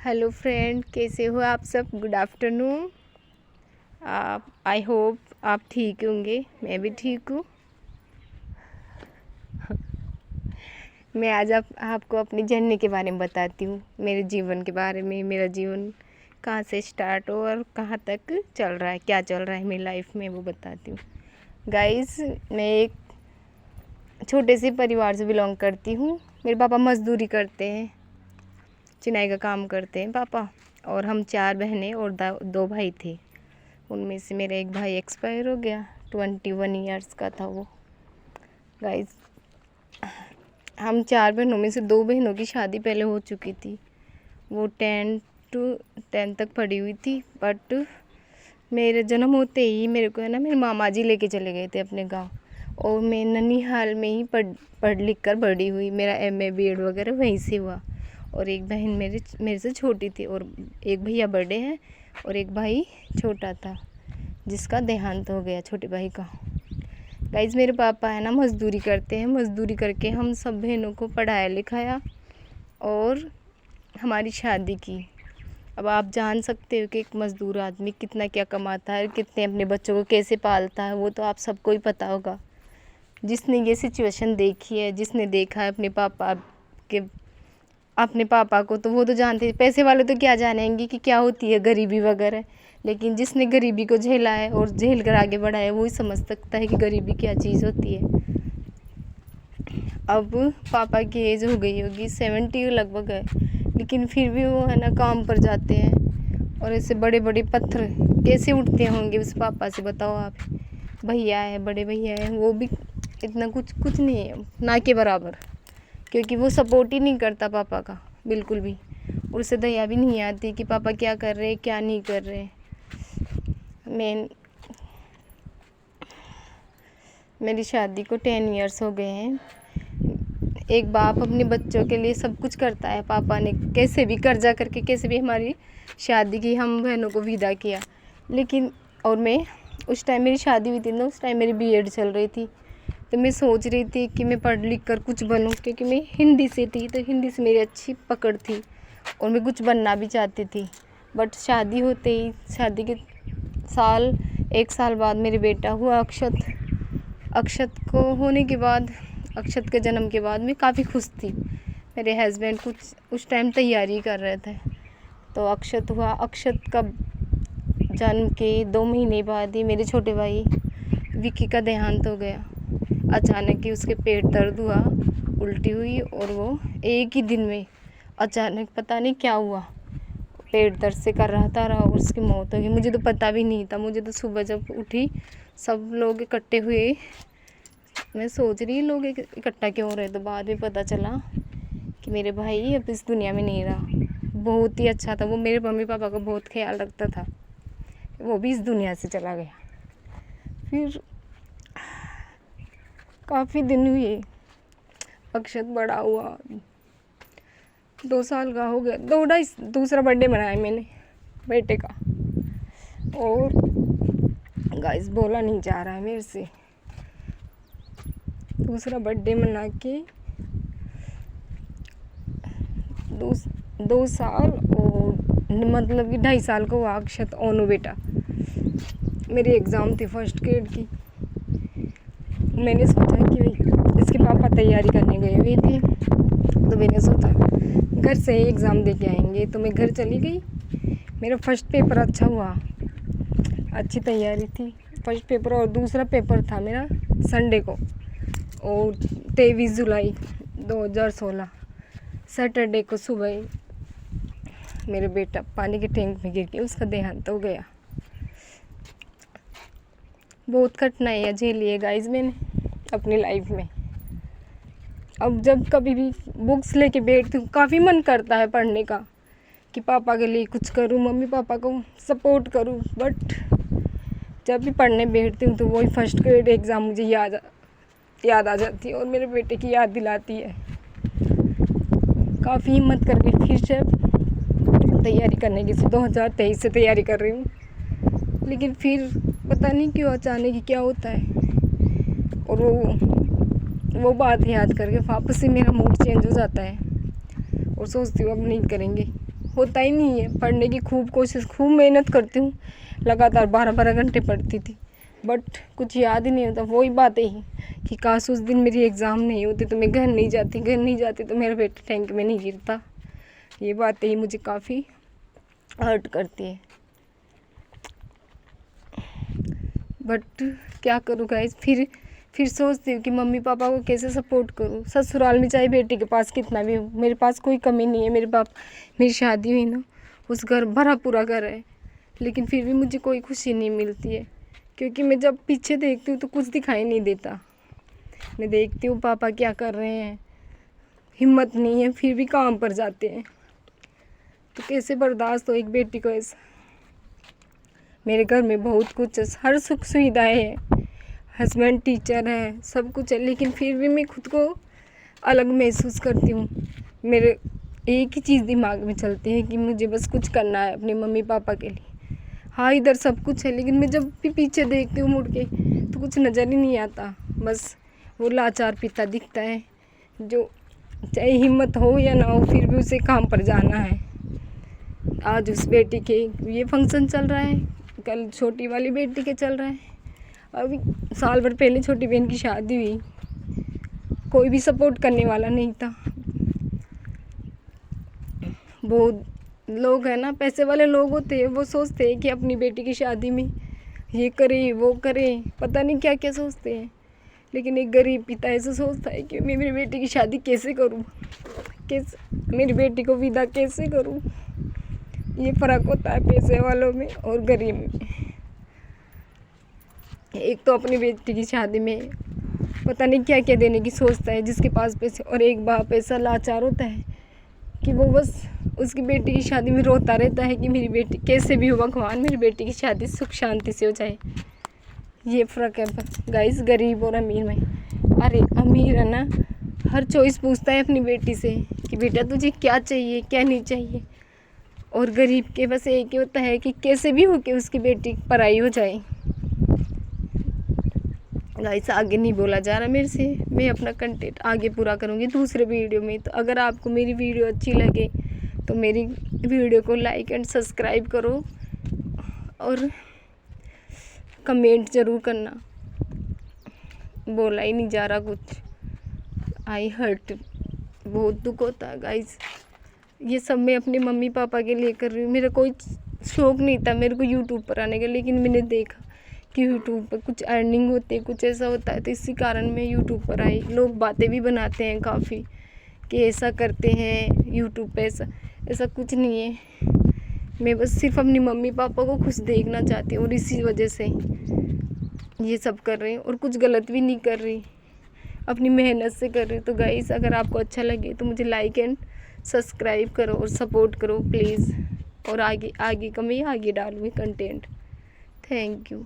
Hello friend, कैसे हो आप सब। Good afternoon. आप आई होप आप ठीक होंगे। मैं भी ठीक हूँ। मैं आज आपको अपनी जर्नी के बारे में बताती हूँ, मेरे जीवन के बारे में। मेरा जीवन कहाँ से स्टार्ट हो और कहाँ तक चल रहा है, क्या चल रहा है मेरी लाइफ में, वो बताती हूँ। गाइस, मैं एक छोटे से परिवार से बिलोंग करती हूँ। मेरे पापा मज़दूरी करते हैं, चिनाई का काम करते हैं पापा। और हम 4 बहनें और 2 भाई थे। उनमें से मेरा एक भाई एक्सपायर हो गया, 21 ईयर्स का था वो। गाइस, हम 4 बहनों में से 2 बहनों की शादी पहले हो चुकी थी। वो 10 तक पढ़ी हुई थी। बट मेरे जन्म होते ही मेरे को मेरे मामा जी लेके चले गए थे अपने गांव। और मैं ननिहाल में ही पढ़ लिख कर बड़ी हुई। मेरा MA BEd वगैरह वहीं से हुआ। और एक बहन मेरे से छोटी थी, और एक भैया बड़े हैं और एक भाई छोटा था जिसका देहांत हो गया, छोटे भाई का। गाइस, मेरे पापा मज़दूरी करते हैं। मज़दूरी करके हम सब बहनों को पढ़ाया लिखाया और हमारी शादी की। अब आप जान सकते हो कि एक मज़दूर आदमी कितना क्या कमाता है, कितने अपने बच्चों को कैसे पालता है। वो तो आप सबको ही पता होगा, जिसने ये सिचुएशन देखी है, जिसने देखा है अपने पापा को, तो वो तो जानते हैं। पैसे वाले तो क्या जानेंगे कि क्या होती है गरीबी वगैरह, लेकिन जिसने गरीबी को झेला है और झेल कर आगे बढ़ा है, वो ही समझ सकता है कि गरीबी क्या चीज़ होती है। अब पापा की एज हो गई होगी 70 लगभग है, लेकिन फिर भी वो काम पर जाते हैं। और ऐसे बड़े बड़े पत्थर कैसे उठते होंगे उस पापा से, बताओ आप। भैया है, बड़े भैया है, वो भी इतना कुछ नहीं है, ना के बराबर। क्योंकि वो सपोर्ट ही नहीं करता पापा का बिल्कुल भी। और उसे दया भी नहीं आती कि पापा क्या कर रहे हैं, क्या नहीं कर रहे। मेरी शादी को 10 ईयर्स हो गए हैं। एक बाप अपने बच्चों के लिए सब कुछ करता है। पापा ने कैसे भी कर्जा करके कैसे भी हमारी शादी की, हम बहनों को विदा किया। लेकिन और मैं उस टाइम मेरी शादी हुई थी ना, उस टाइम मेरी BEd चल रही थी। तो मैं सोच रही थी कि मैं पढ़ लिख कर कुछ बनूं, क्योंकि मैं हिंदी से थी, तो हिंदी से मेरी अच्छी पकड़ थी और मैं कुछ बनना भी चाहती थी। बट शादी होते ही, शादी के 1 साल बाद मेरे बेटा हुआ अक्षत। अक्षत को होने के बाद, अक्षत के जन्म के बाद मैं काफ़ी खुश थी। मेरे हस्बैंड कुछ उस टाइम तैयारी कर रहे थे, तो अक्षत हुआ। अक्षत का जन्म के 2 महीने बाद ही मेरे छोटे भाई विक्की का देहांत हो गया। अचानक ही उसके पेट दर्द हुआ, उल्टी हुई, और वो एक ही दिन में अचानक पता नहीं क्या हुआ, पेट दर्द से कर रहा था और उसकी मौत हो गई। मुझे तो पता भी नहीं था। मुझे तो सुबह जब उठी सब लोग इकट्ठे हुए, मैं सोच रही लोग इकट्ठा क्यों हो रहे, तो बाद में पता चला कि मेरे भाई अब इस दुनिया में नहीं रहा। बहुत ही अच्छा था वो, मेरे मम्मी पापा का बहुत ख्याल रखता था। वो भी इस दुनिया से चला गया। फिर काफ़ी दिन हुए, अक्षत बड़ा हुआ, 2 साल का हो गया। दूसरा बर्थडे मनाया मैंने बेटे का। और गाइस, बोला नहीं जा रहा है मेरे से। दूसरा बर्थडे मना के 2 साल और मतलब कि 2.5 साल का हुआ अक्षत ओनू बेटा। मेरी एग्ज़ाम थी फर्स्ट ग्रेड की। मैंने सोचा कि इसके पापा तैयारी करने गए हुए थे, तो मैंने सोचा घर से ही एग्ज़ाम दे के आएंगे। तो मैं घर चली गई। मेरा फर्स्ट पेपर अच्छा हुआ, अच्छी तैयारी थी फर्स्ट पेपर। और दूसरा पेपर था मेरा संडे को, और 23 जुलाई 2016 सैटरडे को सुबह मेरे बेटा पानी के टैंक में गिर के उसका देहांत हो गया। बहुत कठिनाइयाँ झेली है गाइस मैंने अपनी लाइफ में। अब जब कभी भी बुक्स लेके बैठती हूँ, काफ़ी मन करता है पढ़ने का कि पापा के लिए कुछ करूँ, मम्मी पापा को सपोर्ट करूँ। बट जब भी पढ़ने बैठती हूँ तो वही फर्स्ट ग्रेड एग्ज़ाम मुझे याद आ जाती है और मेरे बेटे की याद दिलाती है। काफ़ी हिम्मत करके फिर से तैयारी करने की 2023 से तैयारी कर रही हूँ। लेकिन फिर पता नहीं क्यों अचानक ही क्या होता है, और वो बात याद करके वापस से मेरा मूड चेंज हो जाता है और सोचती हूँ अब नहीं करेंगे, होता ही नहीं है। पढ़ने की खूब कोशिश, खूब मेहनत करती हूँ, लगातार 12-12 घंटे पढ़ती थी, बट कुछ याद ही नहीं होता। वही बातें ही कि काश उस दिन मेरी एग्ज़ाम नहीं होती तो मैं घर नहीं जाती तो मेरा बेटा टैंक में नहीं गिरता। ये बातें ही मुझे काफ़ी हर्ट करती है, बट क्या करूँ गाइस। फिर सोचती हूँ कि मम्मी पापा को कैसे सपोर्ट करूँ। ससुराल में चाहे बेटी के पास कितना भी हो, मेरे पास कोई कमी नहीं है। मेरी शादी हुई ना, उस घर भरा पूरा घर है, लेकिन फिर भी मुझे कोई खुशी नहीं मिलती है, क्योंकि मैं जब पीछे देखती हूँ तो कुछ दिखाई नहीं देता। मैं देखती हूँ पापा क्या कर रहे हैं, हिम्मत नहीं है, फिर भी काम पर जाते हैं, तो कैसे बर्दाश्त हो एक बेटी को ऐसा। मेरे घर में बहुत कुछ है, हर सुख सुविधाएं है, हस्बैंड टीचर है, सब कुछ है, लेकिन फिर भी मैं खुद को अलग महसूस करती हूँ। मेरे एक ही चीज़ दिमाग में चलती है कि मुझे बस कुछ करना है अपने मम्मी पापा के लिए। हाँ, इधर सब कुछ है, लेकिन मैं जब भी पीछे देखती हूँ मुड़ के तो कुछ नज़र ही नहीं आता। बस वो लाचार पिता दिखता है, जो चाहे हिम्मत हो या ना हो फिर भी उसे काम पर जाना है। आज उस बेटी के ये फंक्शन चल रहा है, कल छोटी वाली बेटी के चल रहा है, अभी साल भर पहले छोटी बहन की शादी हुई, कोई भी सपोर्ट करने वाला नहीं था। बहुत लोग हैं ना, पैसे वाले लोग होते हैं, वो सोचते हैं कि अपनी बेटी की शादी में ये करें वो करें, पता नहीं क्या क्या सोचते हैं। लेकिन एक गरीब पिता ऐसा सोचता है कि मैं मेरी बेटी की शादी कैसे करूं, कैसे मेरी बेटी को विदा कैसे करूं। ये फ़र्क होता है पैसे वालों में और गरीब में। एक तो अपनी बेटी की शादी में पता नहीं क्या क्या देने की सोचता है जिसके पास पैसे, और एक बाप ऐसा लाचार होता है कि वो बस उसकी बेटी की शादी में रोता रहता है कि मेरी बेटी कैसे भी हो, भगवान मेरी बेटी की शादी सुख शांति से हो जाए। ये फ़र्क है गाइस गरीब और अमीर में। अरे अमीर है ना, हर चॉइस पूछता है अपनी बेटी से कि बेटा तुझे क्या चाहिए क्या नहीं चाहिए, और गरीब के बस एक ही होता है कि कैसे भी हो के उसकी बेटी पढ़ाई हो जाए। गाइस आगे नहीं बोला जा रहा मेरे से, मैं अपना कंटेंट आगे पूरा करूँगी दूसरे वीडियो में। तो अगर आपको मेरी वीडियो अच्छी लगे तो मेरी वीडियो को लाइक एंड सब्सक्राइब करो और कमेंट ज़रूर करना। बोला ही नहीं जा रहा कुछ, आई हर्ट, बहुत दुख होता है गाइस। ये सब मैं अपने मम्मी पापा के लिए कर रही हूँ। मेरा कोई शौक़ नहीं था मेरे को यूट्यूब पर आने का, लेकिन मैंने देखा कि यूट्यूब पर कुछ अर्निंग होती है, कुछ ऐसा होता है, तो इसी कारण मैं यूट्यूब पर आई। लोग बातें भी बनाते हैं काफ़ी कि ऐसा करते हैं यूट्यूब पे, ऐसा कुछ नहीं है। मैं बस सिर्फ अपनी मम्मी पापा को खुश देखना चाहती हूँ और इसी वजह से ये सब कर रही हूँ, और कुछ गलत भी नहीं कर रही, अपनी मेहनत से कर रही हूँ। तो गाइस अगर आपको अच्छा लगे तो मुझे लाइक एंड सब्सक्राइब करो और सपोर्ट करो प्लीज़, और आगे का मैं आगे डालूँगी कंटेंट। Thank you.